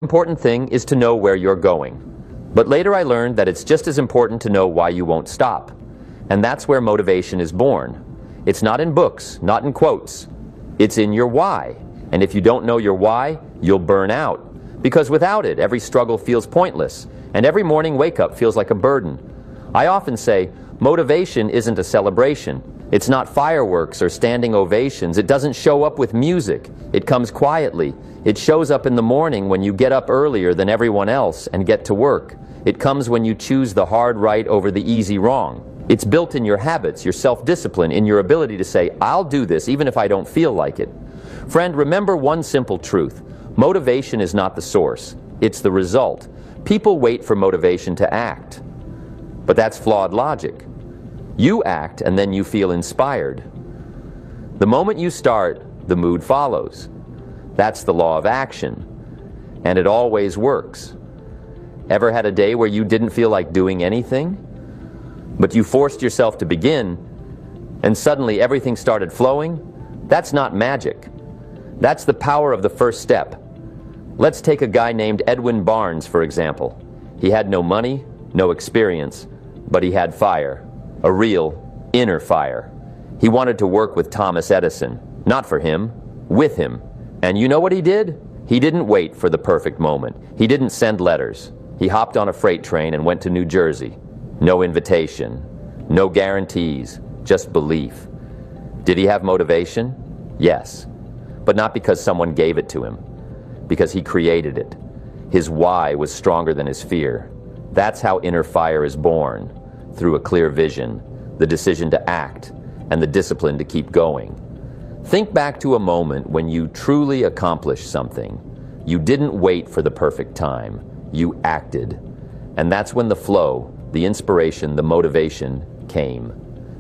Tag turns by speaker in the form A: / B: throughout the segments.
A: Important thing is to know where you're going. But later I learned that it's just as important to know why you won't stop. And that's where motivation is born. It's not in books, not in quotes. It's in your why. And if you don't know your why, you'll burn out. Because without it, every struggle feels pointless, and every morning wake-up feels like a burden. I often say, motivation isn't a celebration. It's not fireworks or standing ovations. It doesn't show up with music. It comes quietly. It shows up in the morning when you get up earlier than everyone else and get to work. It comes when you choose the hard right over the easy wrong. It's built in your habits, your self-discipline, in your ability to say, I'll do this even if I don't feel like it. Friend, remember one simple truth. Motivation is not the source. It's the result. People wait for motivation to act. But that's flawed logic. You act and then you feel inspired. The moment you start, the mood follows. That's the law of action. And it always works. Ever had a day where you didn't feel like doing anything? But you forced yourself to begin, and suddenly everything started flowing? That's not magic. That's the power of the first step. Let's take a guy named Edwin Barnes, for example. He had no money, no experience, but he had fire. A real inner fire. He wanted to work with Thomas Edison. Not for him, with him. And you know what he did? He didn't wait for the perfect moment. He didn't send letters. He hopped on a freight train and went to New Jersey. No invitation, no guarantees, just belief. Did he have motivation? Yes. But not because someone gave it to him. Because he created it. His why was stronger than his fear. That's how inner fire is born. Through a clear vision, the decision to act, and the discipline to keep going. Think back to a moment when you truly accomplished something. You didn't wait for the perfect time. You acted. And that's when the flow, the inspiration, the motivation came.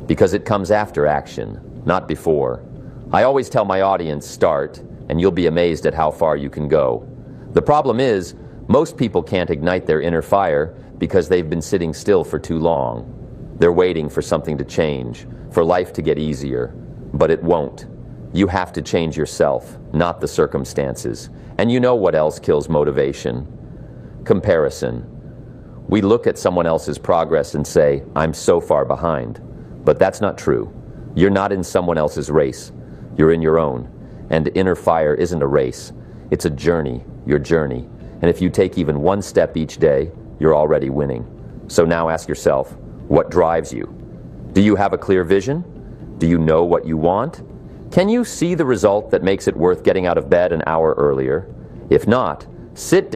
A: Because it comes after action, not before. I always tell my audience, start, and you'll be amazed at how far you can go. The problem is, most people can't ignite their inner fire because they've been sitting still for too long. They're waiting for something to change, for life to get easier. But it won't. You have to change yourself, not the circumstances. And you know what else kills motivation? Comparison. We look at someone else's progress and say, I'm so far behind. But that's not true. You're not in someone else's race. You're in your own. And inner fire isn't a race. It's a journey, your journey. And if you take even one step each day, you're already winning. So now ask yourself, what drives you? Do you have a clear vision? Do you know what you want? Can you see the result that makes it worth getting out of bed an hour earlier? If not, sit down.